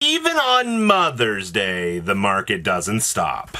Even on Mother's Day, the market doesn't stop.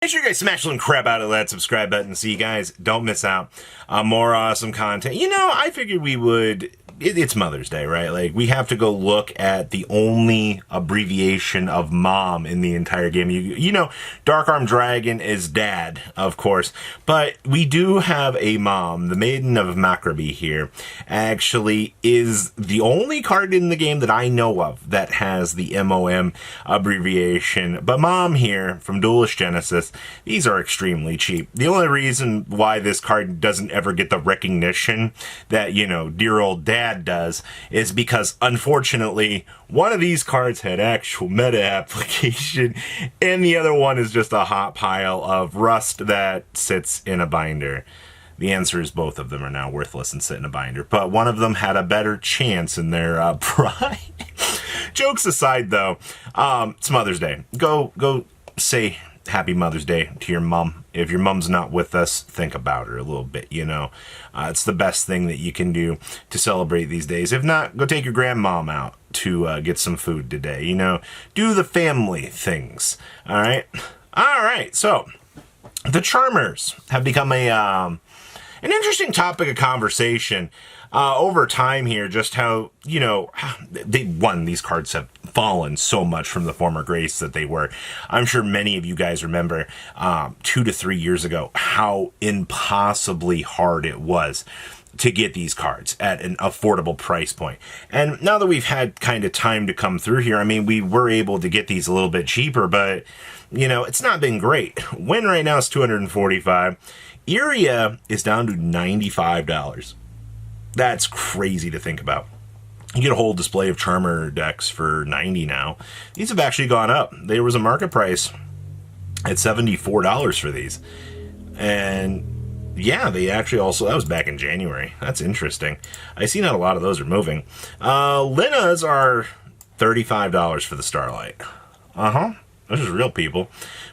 Make sure you guys smash the crap out of that subscribe button so you guys don't miss out on more awesome content. You know, I figured we would... It's Mother's Day, right? Like, we have to go look at the only abbreviation of mom in the entire game. You know, Dark Arm Dragon is dad, of course, but we do have a mom. The Maiden of Macrobee here actually is the only card in the game that I know of that has the MOM abbreviation. But mom here from Duelist Genesis, these are extremely cheap. The only reason why this card doesn't ever get the recognition that, you know, dear old dad does is because, unfortunately, one of these cards had actual meta application and the other one is just a hot pile of rust that sits in a binder. The answer is both of them are now worthless and sit in a binder, but one of them had a better chance in their pride. Jokes aside, though, it's Mother's Day. Go say Happy Mother's Day to your mom. If your mom's not with us, think about her a little bit, you know. It's the best thing that you can do to celebrate these days. If not, go take your grandmom out to get some food today, you know. Do the family things, all right? All right, so the Charmers have become an interesting topic of conversation over time here, just how, you know, these cards have fallen so much from the former grace that they were. I'm sure many of you guys remember 2 to 3 years ago how impossibly hard it was to get these cards at an affordable price point. And now that we've had kind of time to come through here, I mean, we were able to get these a little bit cheaper, but, you know, it's not been great. Win right now is $245. Iria is down to $95. That's crazy to think about. You get a whole display of Charmer decks for $90 now. These have actually gone up. There was a market price at $74 for these. And yeah, they actually also, that was back in January. That's interesting. I see not a lot of those are moving. Linna's are $35 for the Starlight. This is real people.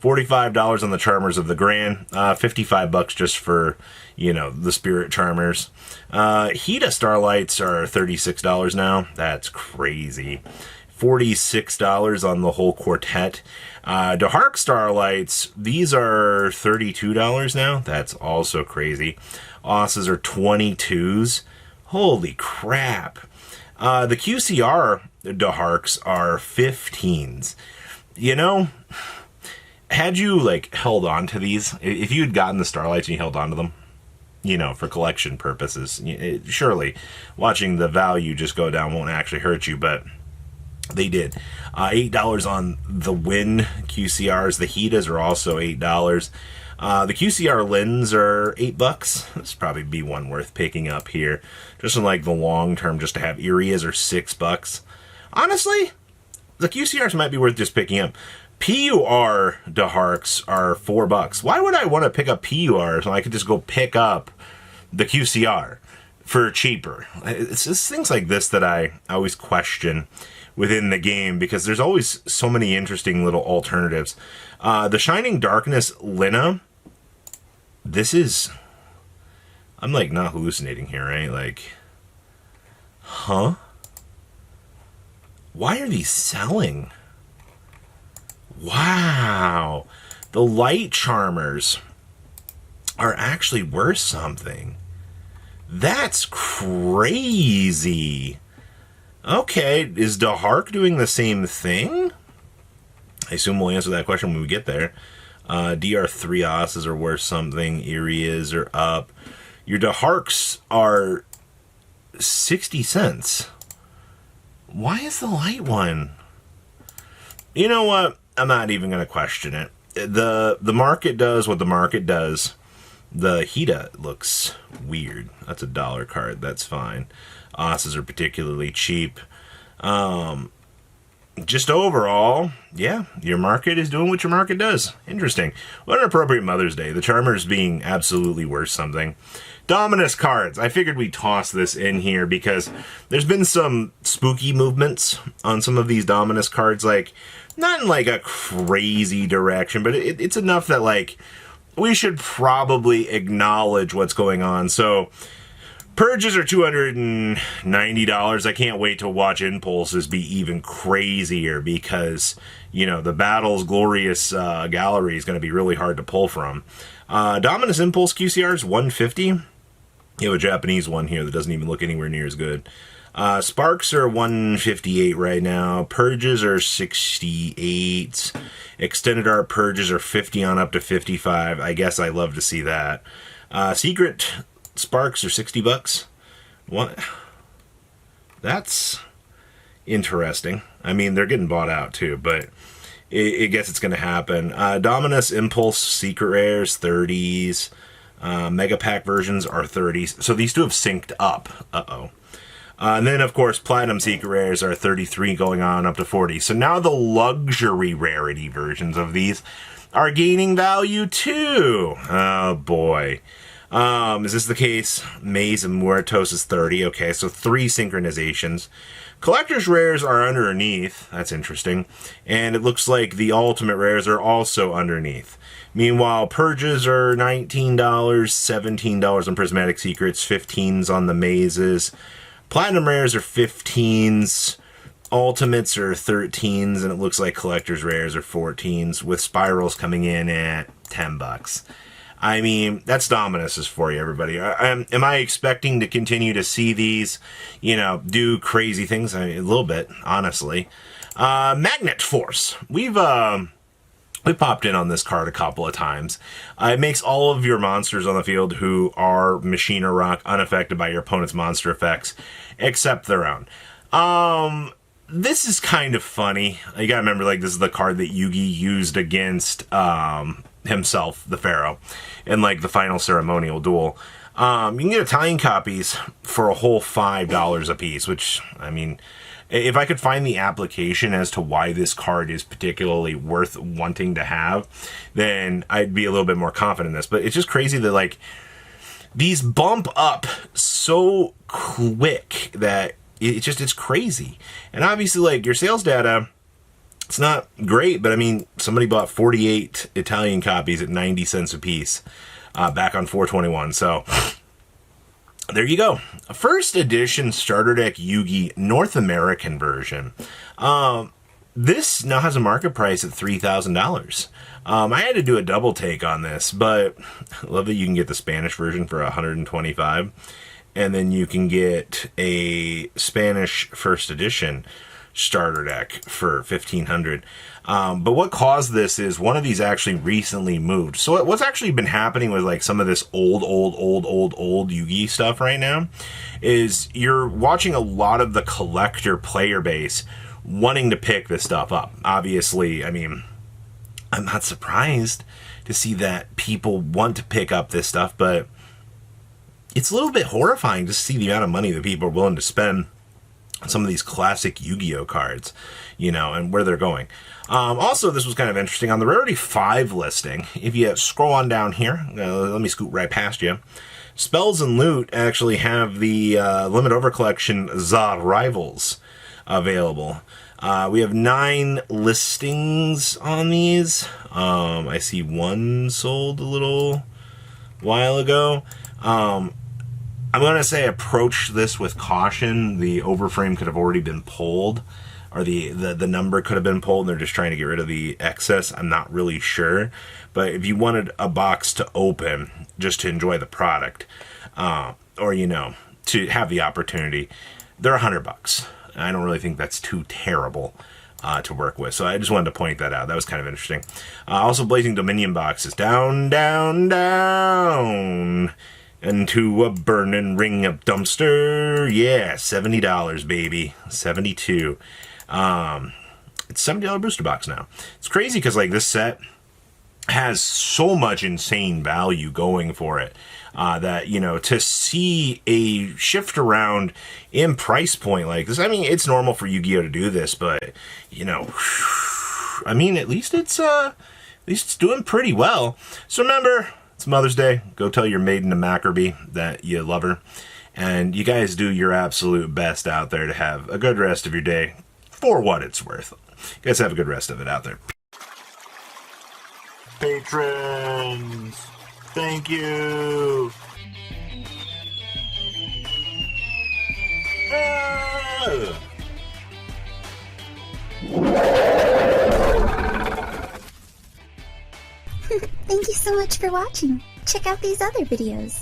$45 on the Charmers of the Grand. $55 just for, you know, the Spirit Charmers. Hida Starlights are $36 now. That's crazy. $46 on the whole quartet. DeHark Starlights, these are $32 now. That's also crazy. Osses are 22s. Holy crap. The QCR DeHarks are 15s. You know, had you, like, held on to these, if you had gotten the Starlights and you held on to them, you know, for collection purposes, surely watching the value just go down won't actually hurt you, but they did. $8 on the Win QCRs. The Hidas are also $8. The QCR Lins are $8. This would probably be one worth picking up here. Just in, like, the long term, just to have Irias are $6. Honestly, the QCRs might be worth just picking up. PUR DeHarks are $4. Why would I want to pick up PURs when I could just go pick up the QCR for cheaper? It's just things like this that I always question within the game, because there's always so many interesting little alternatives. The Shining Darkness Lina, this is... I'm, like, not hallucinating here, right? Like, huh? Why are these selling? Wow. The Light Charmers are actually worth something. That's crazy. Okay, is DeHark doing the same thing? I assume we'll answer that question when we get there. DR3 Osses are worth something. Irias are up. Your DeHarks are 60 cents. Why is the light one? You know what? I'm not even going to question it. The market does what the market does. The Hida looks weird. That's a $1 card. That's fine. Osses are particularly cheap. Just overall, yeah, your market is doing what your market does. Interesting. What an appropriate Mother's Day. The Charmers being absolutely worth something. Dominus cards. I figured we'd toss this in here because there's been some spooky movements on some of these Dominus cards. Like, not in like a crazy direction, but it's enough that, like, we should probably acknowledge what's going on. So, Purges are $290. I can't wait to watch Impulses be even crazier because, you know, the Battle's glorious gallery is going to be really hard to pull from. Dominus Impulse QCR is $150. You have a Japanese one here that doesn't even look anywhere near as good. Sparks are $158 right now. Purges are $68. Extended Art Purges are $50 on up to $55. I guess I love to see that. Secret Sparks are $60. What? That's interesting. I mean, they're getting bought out too, but I guess it's going to happen. Dominus Impulse Secret Rares, 30s. Mega Pack versions are 30s. So these two have synced up. Uh-oh. And then, of course, Platinum Secret Rares are 33 going on up to 40. So now the luxury rarity versions of these are gaining value too. Oh, boy. Is this the case? Maze and Muertos is 30. Okay, so 3 synchronizations. Collector's Rares are underneath. That's interesting. And it looks like the Ultimate Rares are also underneath. Meanwhile, Purges are $19, $17 on Prismatic Secrets, 15s on the Mazes. Platinum Rares are 15s. Ultimates are 13s, and it looks like Collector's Rares are 14s, with Spirals coming in at $10. I mean, that's Dominus's for you, everybody. Am I expecting to continue to see these, you know, do crazy things? I mean, a little bit, honestly. Magnet Force. We popped in on this card a couple of times. It makes all of your monsters on the field who are Machine or Rock unaffected by your opponent's monster effects, except their own. This is kind of funny. You gotta remember, like, this is the card that Yugi used against himself, the Pharaoh, in like the final ceremonial duel. You can get Italian copies for a whole $5 a piece, which, I mean, if I could find the application as to why this card is particularly worth wanting to have, then I'd be a little bit more confident in this. But it's just crazy that, like, these bump up so quick that it's crazy. And obviously, like, your sales data, it's not great, but I mean, somebody bought 48 Italian copies at 90 cents a piece back on 4/21. So there you go. First edition starter deck Yugi North American version. This now has a market price at $3,000. I had to do a double take on this, but I love that you can get the Spanish version for $125, and then you can get a Spanish first edition starter deck for $1,500. But what caused this is one of these actually recently moved. So what's actually been happening with like some of this old Yugi stuff right now is you're watching a lot of the collector player base wanting to pick this stuff up. Obviously, I mean, I'm not surprised to see that people want to pick up this stuff, but it's a little bit horrifying to see the amount of money that people are willing to spend some of these classic Yu-Gi-Oh cards, you know, and where they're going. Also, this was kind of interesting. On the Rarity 5 listing, if you scroll on down here, let me scoot right past you, Spells and Loot actually have the Limit Over Collection ZA Rivals available. We have 9 listings on these. I see one sold a little while ago. I'm going to say approach this with caution. The overframe could have already been pulled, or the number could have been pulled, and they're just trying to get rid of the excess. I'm not really sure. But if you wanted a box to open just to enjoy the product, or, you know, to have the opportunity, they're $100. I don't really think that's too terrible to work with. So I just wanted to point that out. That was kind of interesting. Also, Blazing Dominion boxes. Down, down, down into a burning ring of dumpster. Yeah, $70, baby. $72. It's $70 booster box now. It's crazy because, like, this set has so much insane value going for it that, you know, to see a shift around in price point like this, I mean, it's normal for Yu-Gi-Oh to do this, but, you know, I mean, at least it's doing pretty well. So remember, it's Mother's Day. Go tell your maiden to Mackerby that you love her. And you guys do your absolute best out there to have a good rest of your day for what it's worth. You guys have a good rest of it out there. Patrons, thank you. Thank you so much for watching. Check out these other videos.